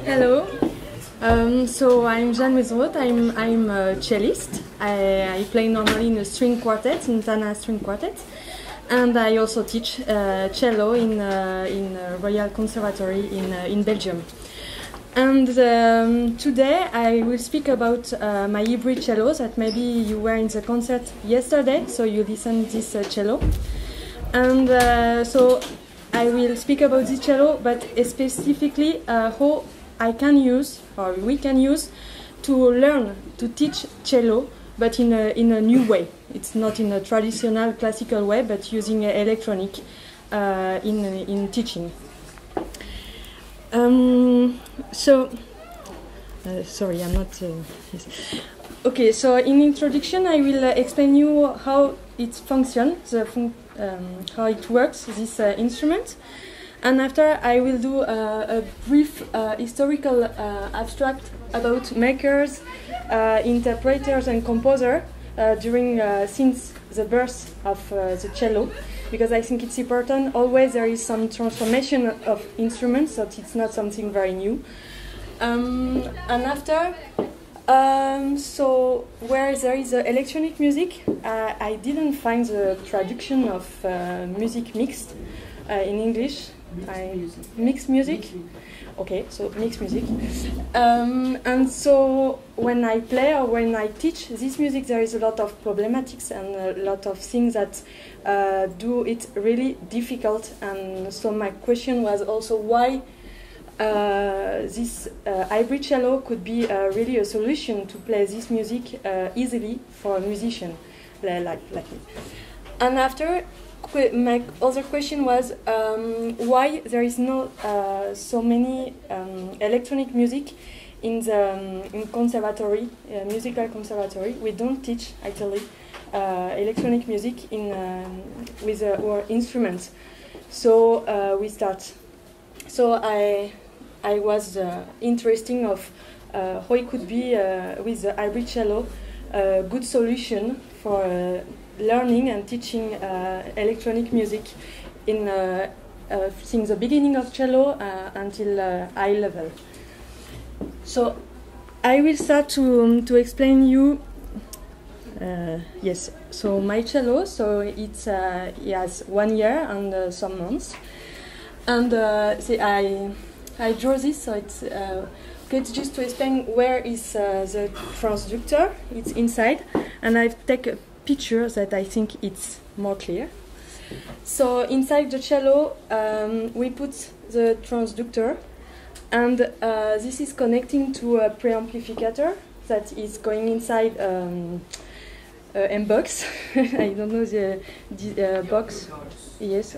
Hello. So I'm Jeanne Maisonhaute. I'm a cellist. I play normally in a string quartet, in Tana string quartet, and I also teach cello in Royal Conservatory in Belgium. And today I will speak about my hybrid cello that maybe you were in the concert yesterday, so you listened this cello. And so I will speak about this cello, but specifically how I can use, or we can use, to learn to teach cello, but in a new way. It's not in a traditional classical way, but using electronic in teaching. Sorry, I'm not. Yes. Okay, so in introduction, I will explain you how it functions, how it works, this instrument. And after, I will do a brief historical abstract about makers, interpreters, and composers since the birth of the cello, because I think it's important. Always there is some transformation of instruments, so it's not something very new. And after, so where there is electronic music, I didn't find the traduction of music mixed in English. Mixed music. Okay, so mixed music. And so when I play or when I teach this music, there is a lot of problematics and a lot of things that do it really difficult. And so my question was also why this hybrid cello could be really a solution to play this music easily for a musician like me. And after, my other question was why there is no so many electronic music in conservatory, musical conservatory. We don't teach actually electronic music with our instruments. So we start. So I was interested of how it could be with the hybrid cello a good solution for learning and teaching electronic music since the beginning of cello until high level. So I will start to explain you. Yes. So my cello. So it has 1 year and some months, and see, I draw this. So it's it's just to explain where is the transducer. It's inside, and I take a picture that I think it's more clear. So inside the cello, we put the transducer, and this is connecting to a preamplificator that is going inside M-box. I don't know the box. Yes.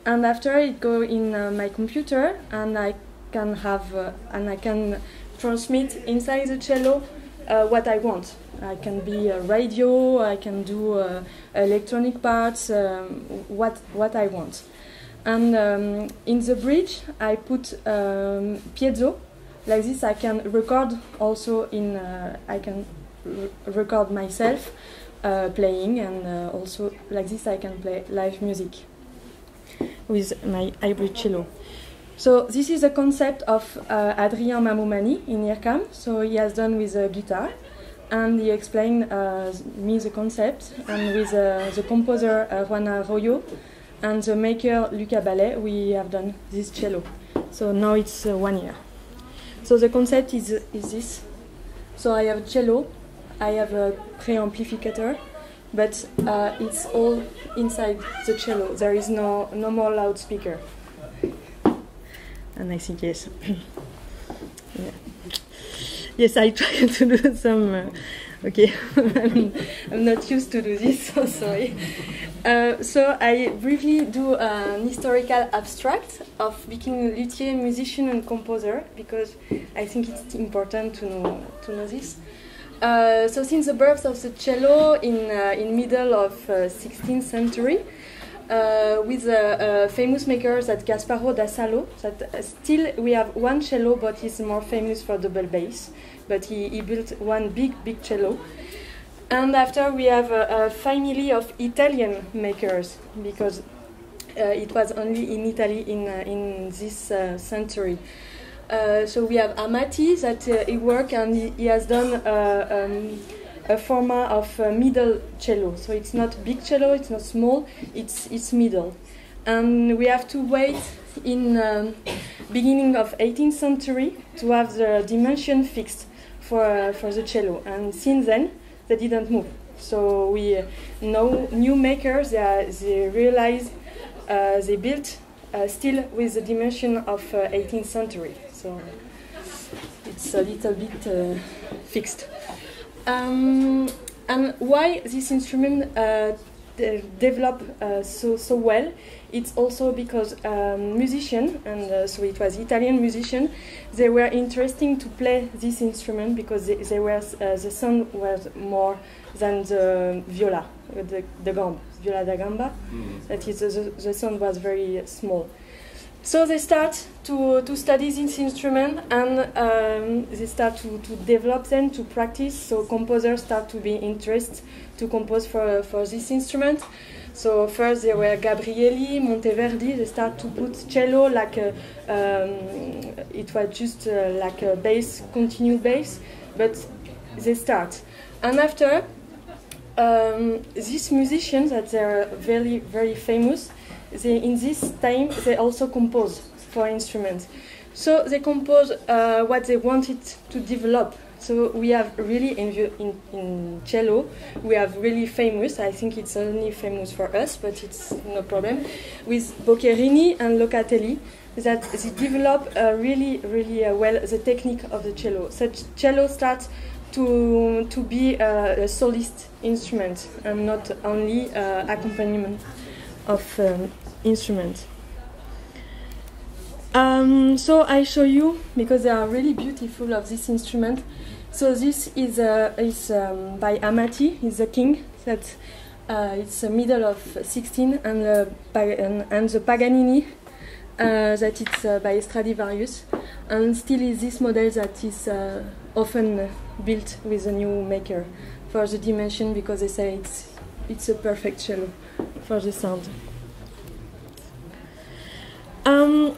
And after it go in my computer, and I can have and I can transmit inside the cello what I want. I can be a radio, I can do electronic parts, what I want. And in the bridge, I put piezo. Like this, I can record also I can record myself playing, and also like this, I can play live music with my hybrid cello. So this is the concept of Adrien Mamoumani in IRCAM. So he has done with a guitar. And he explained me the concept, and with the composer Juana Royo and the maker Luca Ballet, we have done this cello. So now it's 1 year. So the concept is this. So I have a cello, I have a preamplificator, but it's all inside the cello. There is no more loudspeaker. And I think yes. Yeah. Yes, I try to do some. Okay, I'm not used to do this, so sorry. So I briefly do an historical abstract of being a luthier, musician, and composer, because I think it's important to know this. So since the birth of the cello in middle of 16th century, with famous makers at Gasparo da Salo, that still we have one cello, but he's more famous for double bass. But he built one big cello. And after we have a family of Italian makers, because it was only in Italy in this century. So we have Amati that he worked and he has done a format of middle cello. So it's not big cello, it's not small, it's middle. And we have to wait in beginning of 18th century to have the dimension fixed for the cello. And since then, they didn't move. So we know new makers, they realize they built still with the dimension of 18th century. So it's a little bit fixed. And why this instrument developed so well? It's also because musicians, and so it was Italian musicians, they were interesting to play this instrument because they were the sound was more than the viola, the gamba, viola da gamba. That is, the sound was very small. So they start to study this instrument, and they start to develop them, to practice. So composers start to be interested to compose for this instrument. So first there were Gabrieli, Monteverdi. They start to put cello like it was just like a bass, continued bass, but they start. And after these musicians that they are very, very famous, in this time they also compose for instruments. So they compose what they wanted to develop. So we have really in cello, we have really famous, I think it's only famous for us, but it's no problem, with Boccherini and Locatelli, that they develop really, really well the technique of the cello. So cello starts to be a solist instrument and not only accompaniment of instruments. So I show you, because they are really beautiful of this instrument. So this is by Amati, he's the king. That it's the middle of 16, and the Paganini, that it's by Stradivarius, and still is this model that is often built with a new maker for the dimension, because they say it's a perfect cello for the sound.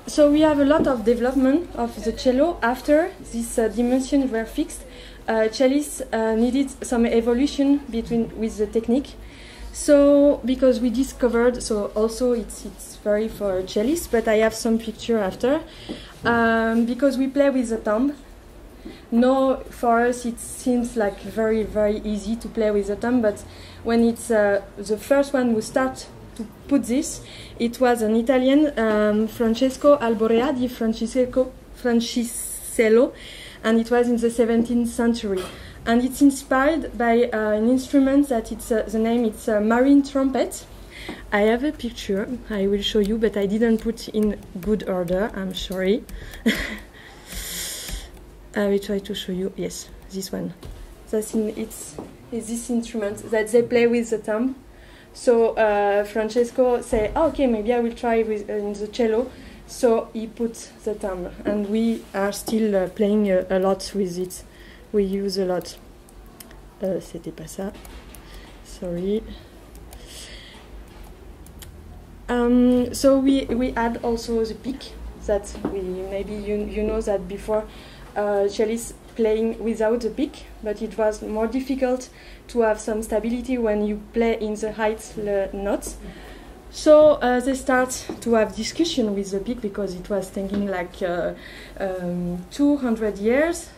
So we have a lot of development of the cello after these dimensions were fixed. Cellists needed some evolution with the technique. So because we discovered, so also it's very for cellists, but I have some picture after, because we play with the thumb. No, for us it seems like very, very easy to play with the thumb, but when it's the first one who start to put this, it was an Italian, Francesco Alborea di Franciscello, and it was in the 17th century. And it's inspired by an instrument that the name is marine trumpet. I have a picture, I will show you, but I didn't put in good order, I'm sorry. I will try to show you, yes, this one. It's this instrument that they play with the thumb. So Francesco say, oh, okay, maybe I will try with in the cello. So he put the thumb, and we are still playing a lot with it. We use a lot. C'était pas ça. Sorry. So we add also the pick, that maybe you know that before cellists playing without the pick, but it was more difficult to have some stability when you play in the height notes. So they start to have discussion with the pick, because it was taking like 200 years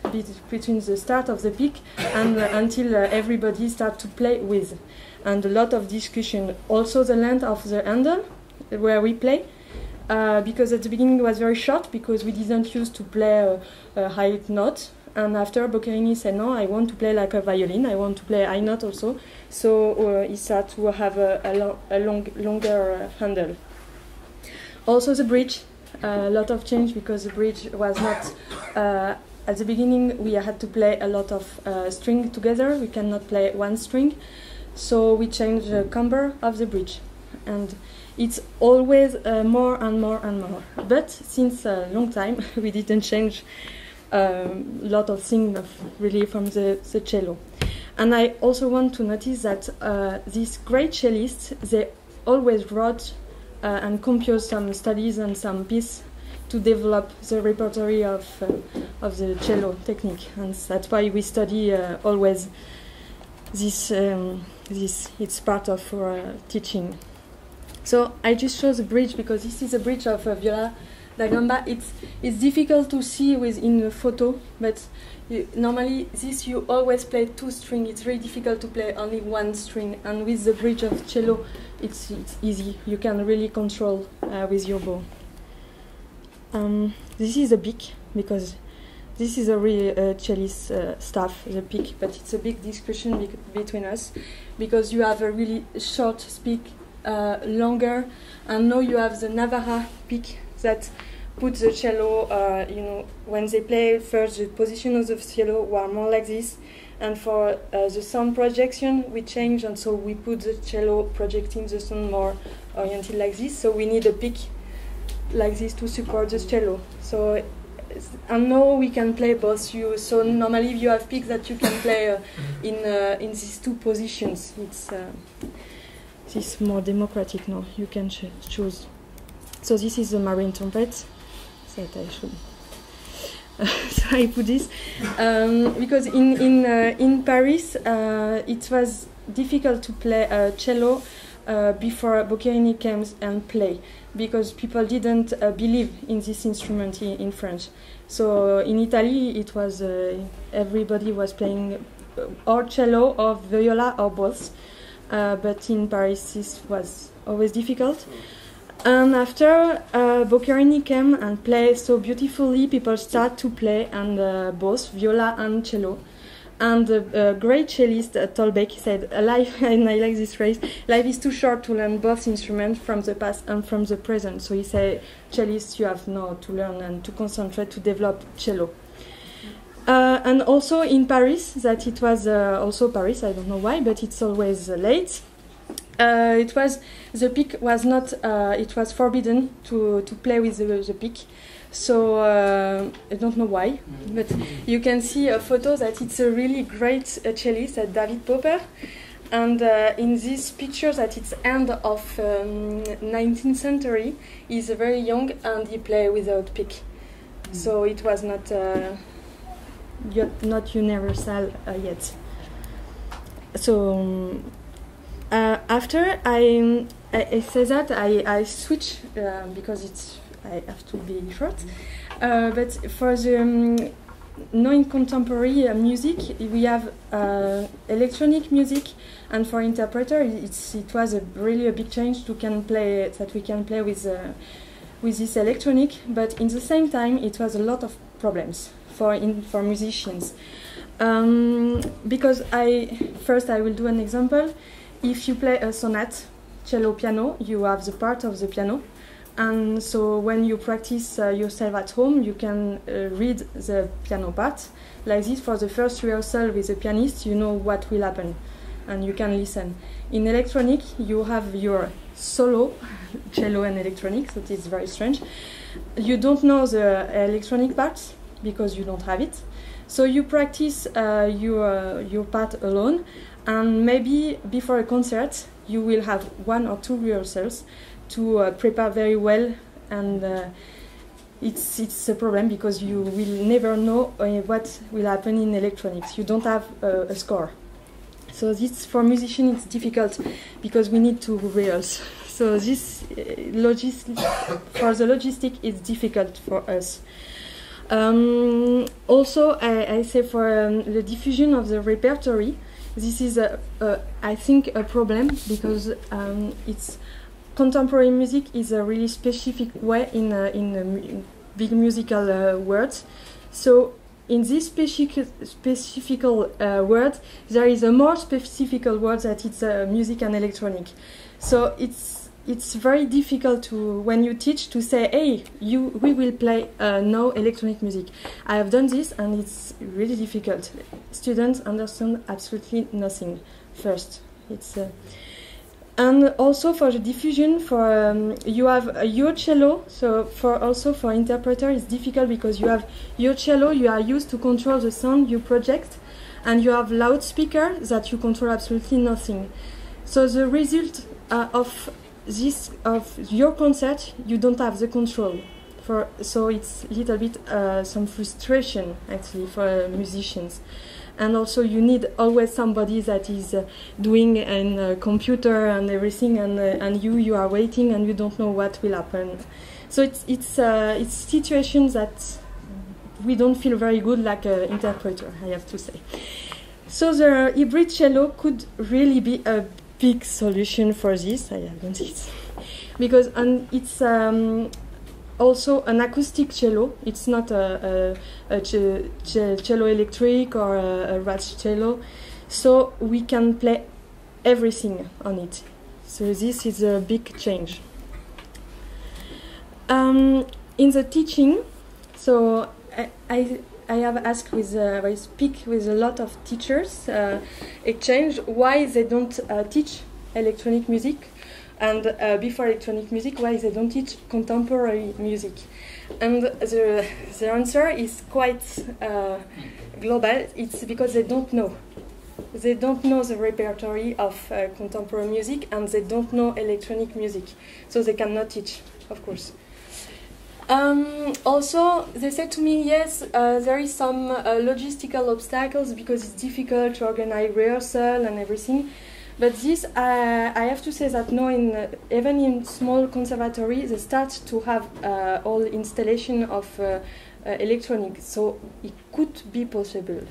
between the start of the pick and until everybody start to play with, and a lot of discussion. Also the length of the handle where we play, because at the beginning it was very short, because we didn't used to play a high note. And after, Boccherini said, no, I want to play like a violin, I want to play high note also. So he started to have a longer handle. Also the bridge, a lot of change, because the bridge was not, at the beginning we had to play a lot of string together, we cannot play one string. So we changed the camber of the bridge. And it's always more and more and more. But since a long time, we didn't change lot of things really from the cello. And I also want to notice that these great cellists, they always wrote and composed some studies and some pieces to develop the repertory of the cello technique, and that's why we study always this. It's part of our teaching. So I just show the bridge because this is a bridge of viola da gamba. It's difficult to see in the photo, but normally this you always play 2 strings. It's very difficult to play only 1 string, and with the bridge of cello, it's easy. You can really control with your bow. This is a pick because this is a real cellist staff, the pick, but it's a big discussion between us because you have a really short pick, longer, and now you have the Navarra pick that puts the cello, when they play first the position of the cello were more like this, and for the sound projection we change, and so we put the cello projecting the sound more oriented like this, so we need a pick like this to support the cello. So and now we can play both. So normally you have picks that you can play in these 2 positions. It's more democratic now. You can choose. So this is the marine trumpet that I should. So I put this because in Paris it was difficult to play cello before Boccherini came and play, because people didn't believe in this instrument in French. So in Italy it was everybody was playing or cello or viola or both, but in Paris this was always difficult. And after Boccherini came and played so beautifully, people start to play and both viola and cello. And the great cellist Tolbeck said, "Life," and I like this phrase, "life is too short to learn both instruments from the past and from the present." So he said, "Cellists, you have now to learn and to concentrate to develop cello." And also in Paris, that it was also Paris. I don't know why, but it's always late. It was the pick was not. It was forbidden to play with the pick. So I don't know why, but you can see a photo that it's a really great cellist, David Popper, and in this picture that it's end of 19th century, he's very young and he play without pick. So it was not universal yet. So after I say that I switch because I have to be short. But for the non-contemporary music, we have electronic music, and for interpreter, it was really a big change we can play with this electronic. But in the same time, it was a lot of problems for musicians, because I will do an example. If you play a sonate, cello, piano, you have the part of the piano. And so when you practice yourself at home, you can read the piano part. Like this, for the first rehearsal with the pianist, you know what will happen, and you can listen. In electronic, you have your solo, cello and electronic, so it is very strange. You don't know the electronic parts because you don't have it. So you practice your part alone, and maybe before a concert, you will have 1 or 2 rehearsals to prepare very well, and it's a problem because you will never know what will happen in electronics. You don't have a score. So this, for musicians, it's difficult because we need to rehearse. So this for the logistic, it's difficult for us. Also, I say for the diffusion of the repertory, this is I think a problem because it's contemporary music is a really specific way in big musical words. So in this specific word, there is a more specific word that it's music and electronic. So it's very difficult to, when you teach, to say, hey, we will play no electronic music. I have done this and it's really difficult. Students understand absolutely nothing first. And also for the diffusion, you have your cello. So for interpreter, it's difficult because you have your cello. You are used to control the sound you project, and you have loudspeaker that you control absolutely nothing. So the result of your concert, you don't have the control so it's a little bit some frustration actually for musicians. And also you need always somebody that is doing a computer and everything, and you are waiting and you don't know what will happen. So it's situations that we don't feel very good like an interpreter, I have to say. So the hybrid cello could really be a big solution for this. I haven't it because it's also an acoustic cello. It's not a cello electric or a Ratsch cello, so we can play everything on it. So this is a big change. In the teaching, so I have asked I speak with a lot of teachers, exchange why they don't teach electronic music. And before electronic music, why they don't teach contemporary music? And the answer is quite global. It's because they don't know. They don't know the repertory of contemporary music, and they don't know electronic music. So they cannot teach, of course. Also, they said to me, yes, there is some logistical obstacles because it's difficult to organize rehearsal and everything. But this, I have to say that now, even in small conservatory, they start to have all installation of electronic, so it could be possible.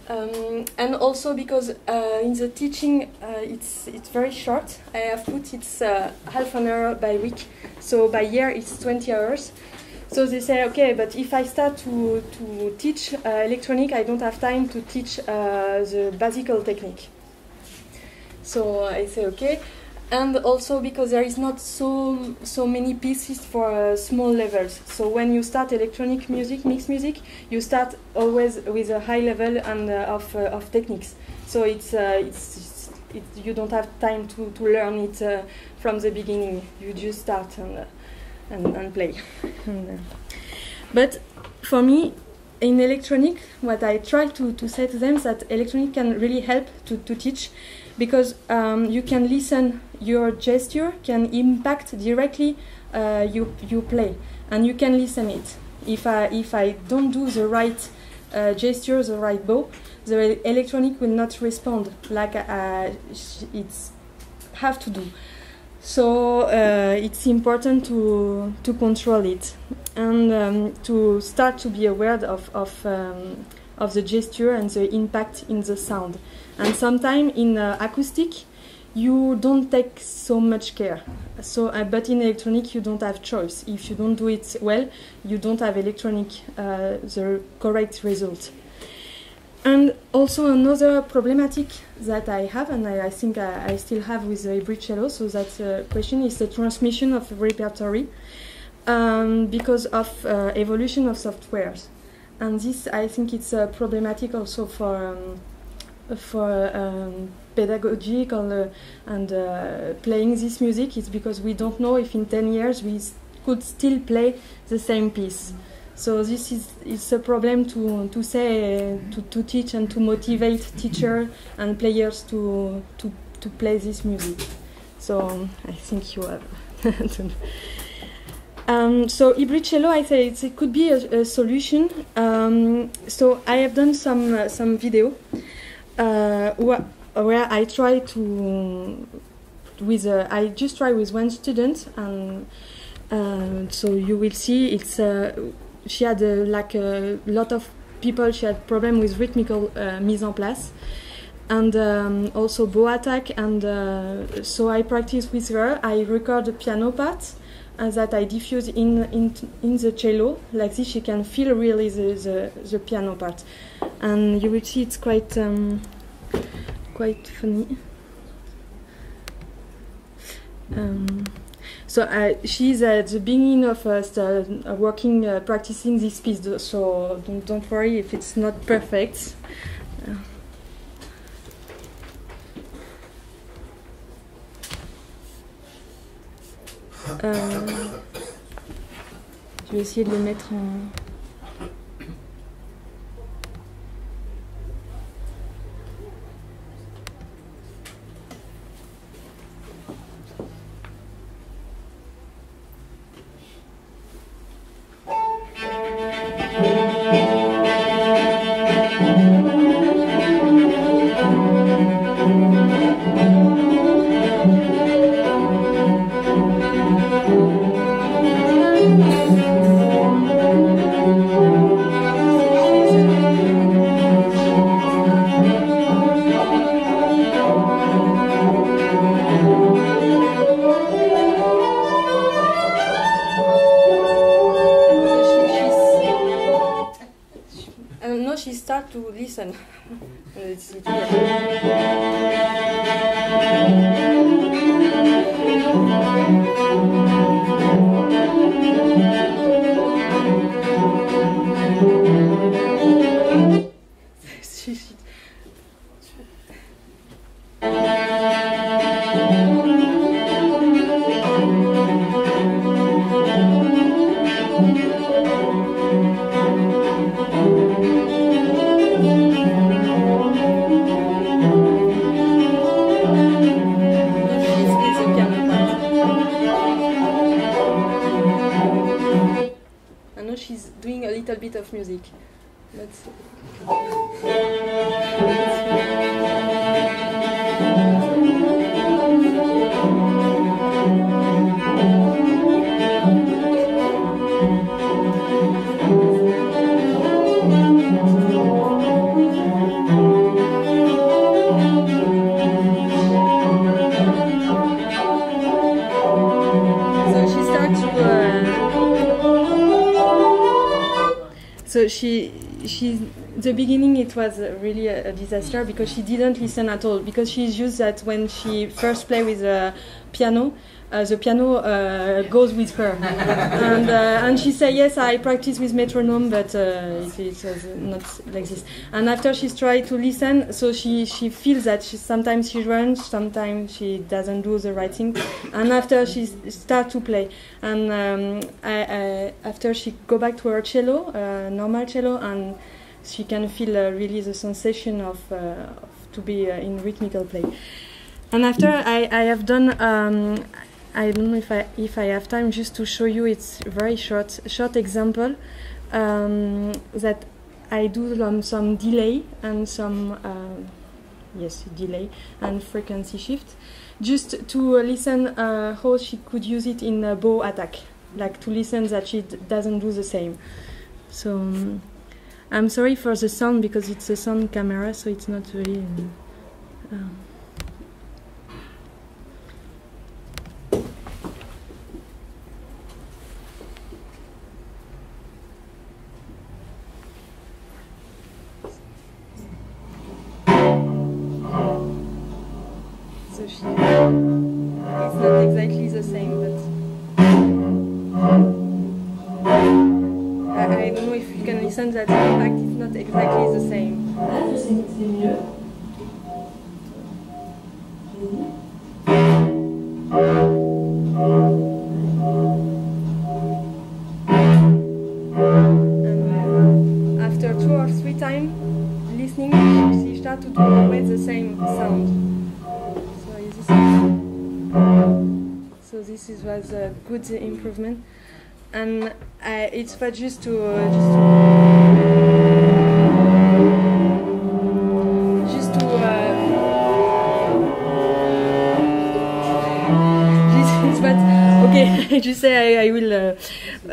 And also because in the teaching, it's very short. I have put it's half an hour by week, so by year it's 20 hours. So they say, okay, but if I start to teach electronic, I don't have time to teach the basic technique. So I say okay, and also because there is not so many pieces for small levels. So when you start electronic music, mixed music, you start always with a high level and of techniques. So you don't have time to learn it from the beginning. You just start and play. But for me, in electronic, what I try to say to them is that electronic can really help to teach. Because you can listen, your gesture can impact directly you play, and you can listen it. If I don't do the right gesture, the right bow, the electronic will not respond like it's have to do. So it's important to control it and to start to be aware of the gesture and the impact in the sound. And sometimes in acoustic, you don't take so much care. So, but in electronic, you don't have choice. If you don't do it well, you don't have electronic the correct result. And also another problematic that I have, and I think I still have with the hybrid cello, so that question is the transmission of repertory because of evolution of softwares. And this, I think, it's problematic also for pedagogical and playing this music. It's because we don't know if in 10 years we could still play the same piece. So this is a problem to say, to teach and to motivate teachers and players to play this music. So I think you have. So hybrid cello, I say it could be a solution. So I have done some video where I try I just try with one student, and so you will see it's she had like a lot of people. She had problem with rhythmical mise en place, and also bow attack, and so I practice with her. I record the piano part that I diffuse in the cello. Like this, she can feel really the piano part, and you will see it's quite funny. So she's at the beginning of working, practicing this piece. So don't worry if it's not perfect. Je vais essayer de le mettre en... No, she started to listen. Bit of music. Let's see. So she the beginning it was really a disaster because she didn't listen at all, because she's used that when she first play with a piano, the piano goes with her, and she said, yes, I practice with metronome, but it was not like this. And after she's tried to listen, so she feels that sometimes she runs, sometimes she doesn't do the right thing, and after she start to play, and after she go back to her cello, normal cello, and she can feel really the sensation of to be in rhythmical play. And after I have done. I don't know if I have time just to show you. It's a very short example that I do some delay and some delay and frequency shift, just to listen how she could use it in a bow attack, like to listen that she doesn't do the same. So I'm sorry for the sound because it's a sound camera, so it's not really. It's not exactly the same, but I don't know if you can listen that in fact it's not exactly the same. And after 2 or 3 times listening, she started to do always the same sound. So this was a good improvement, and it's not just to I just say I will.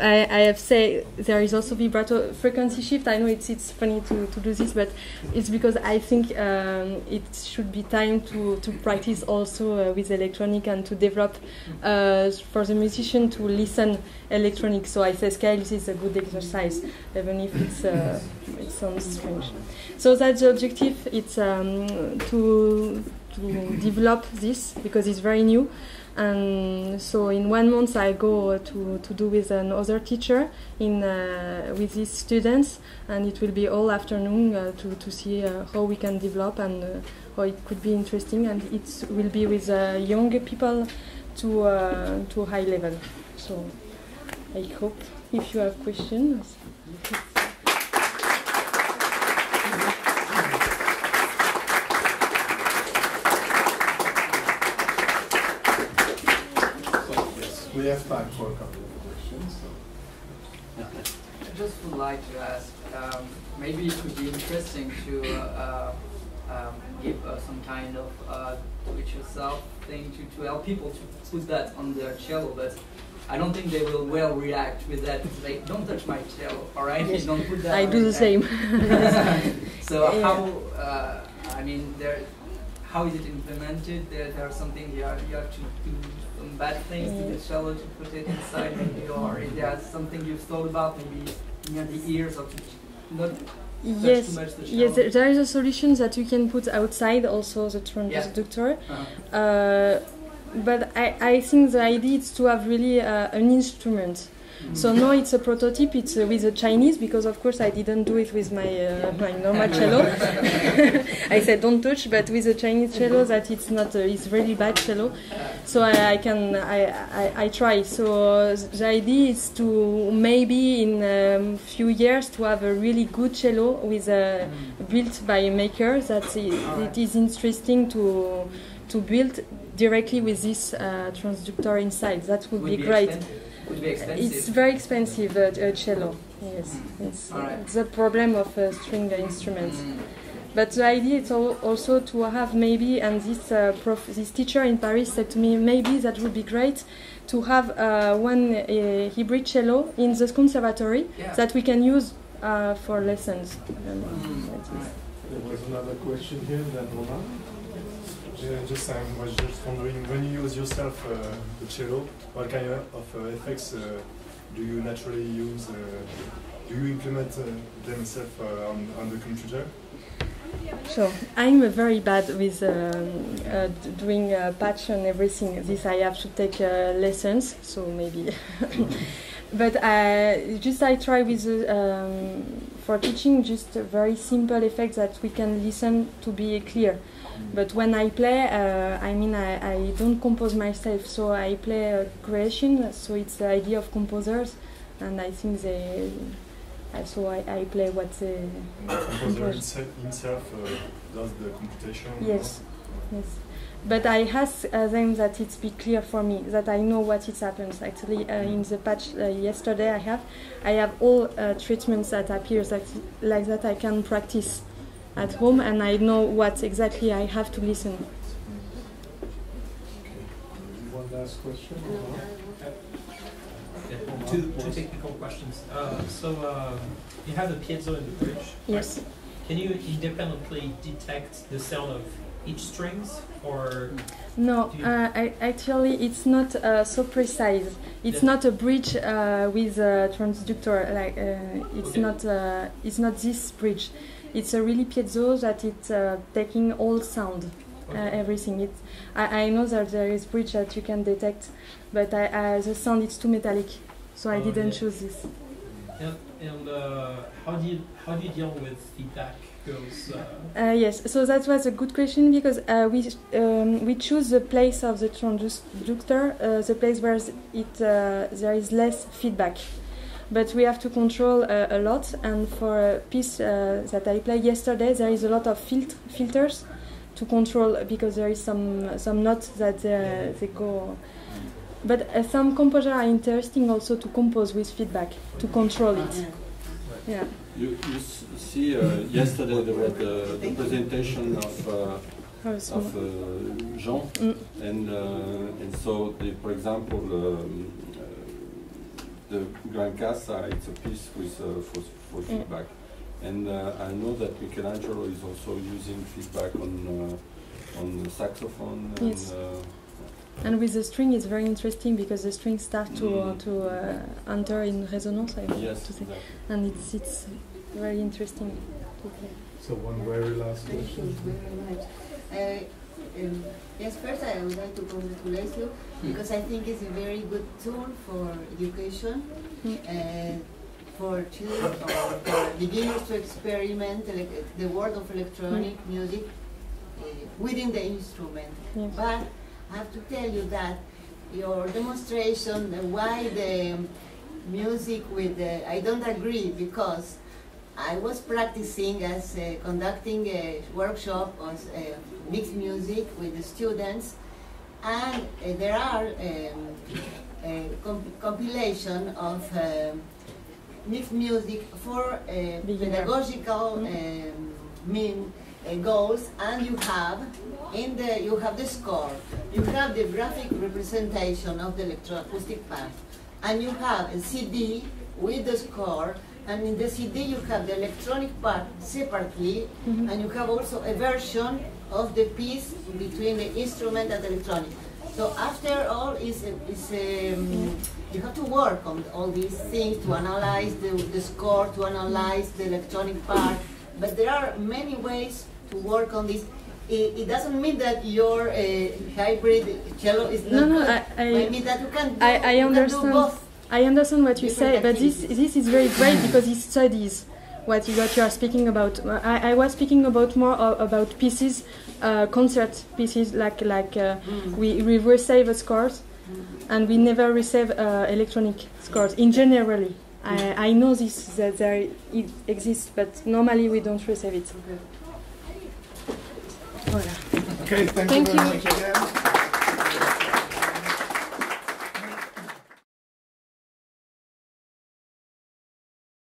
I have say there is also vibrato frequency shift. I know it's funny to do this, but it's because I think it should be time to practice also with electronic and to develop for the musician to listen electronic. So I say scale is a good exercise, even if it sounds strange. So that's the objective. It's to develop this because it's very new. And so in 1 month I go to do with another teacher with these students, and it will be all afternoon to see how we can develop and how it could be interesting, and it will be with young people to high level. So I hope if you have questions. We have time for a couple of questions. So. I just would like to ask, maybe it could be interesting to give some kind of do-it-yourself thing to help people to put that on their cello, but I don't think they will well react with that. It's like, don't touch my cello, all right? Yes. Don't put that. I do the same. So how? I mean, how is it implemented? There's something you have to do. Some bad things to the cello to put it inside, maybe, or if there's something you've thought about, maybe near the ears, or to not Yes, too much the yes. cello? There is a solution that you can put outside also the transducer. But I think the idea is to have really an instrument. So now it's a prototype. It's with a Chinese, because of course I didn't do it with my my normal cello. I said don't touch, but with a Chinese cello that it's not it's really bad cello. So I try. So the idea is to maybe in a few years to have a really good cello with built by a maker that it is interesting to build directly with this transducer inside. That would be great. Would be expensive. It's very expensive, a cello. Yes, it's the problem of string instruments. But the idea is also to have maybe, and this teacher in Paris said to me, maybe that would be great to have one hybrid cello in the conservatory that we can use for lessons. There was another question here, then Romain. I was just wondering, when you use yourself the cello, what kind of effects do you naturally use? Do you implement themselves on the computer? Sure. I'm very bad with doing patch and everything. This I have to take lessons, so maybe. But I try with for teaching just a very simple effects that we can listen to be clear. But when I play, I don't compose myself, so I play creation. So it's the idea of composers, and I think so I play what the composer himself does the computation. Yes, yes. But I ask them that it be clear for me, that I know what it happens. Actually, in the patch yesterday I have all treatments that appears like that I can practice at home, and I know what exactly I have to listen. Okay. One last question. Two technical questions. You have the piezo in the bridge. Yes. Right? Can you independently detect the sound of each strings, or no? Actually, it's not so precise. It's not a bridge with a transducer. Like it's not this bridge. It's a really piezo that it's taking all sound, everything. I know that there is bridge that you can detect, but the sound is too metallic, so I didn't choose this. And how do you deal with feedback? Yes, so that was a good question, because we choose the place of the transducer, the place where there is less feedback. But we have to control a lot, and for a piece that I played yesterday, there is a lot of filters to control, because there is some notes that they go. But some composers are interesting also to compose with feedback, to control it. Yeah. You see, yesterday there was the presentation of Jean, and so for example. The Gran Casa, it's a piece with for feedback, and I know that Michelangelo is also using feedback on the saxophone. Yes. And with the string, it's very interesting, because the strings start to enter in resonance. I have to say, exactly. And it's very interesting to play. So one very last question. Yes, first I would like to congratulate you, because I think it's a very good tool for education, for children or for beginners to experiment the world of electronic music within the instrument. Yes. But I have to tell you that your demonstration, why the music with I don't agree, because I was practicing as conducting a workshop on mixed music with the students, and there are compilation of mixed music for pedagogical goals, and you have the score, you have the graphic representation of the electroacoustic part, and you have a CD with the score. And in the CD you have the electronic part separately, and you have also a version of the piece between the instrument and the electronic. So after all, you have to work on all these things, to analyze the score, to analyze the electronic part, but there are many ways to work on this. It doesn't mean that your hybrid cello is not good. I mean that you can do both. I understand what you say, but this is very great because it studies what you are speaking about. I was speaking about more about pieces, concert pieces, like we receive scores, and we never receive electronic scores. In generally, I know this that it exists, but normally we don't receive it. Voilà. Okay, thank you very much again.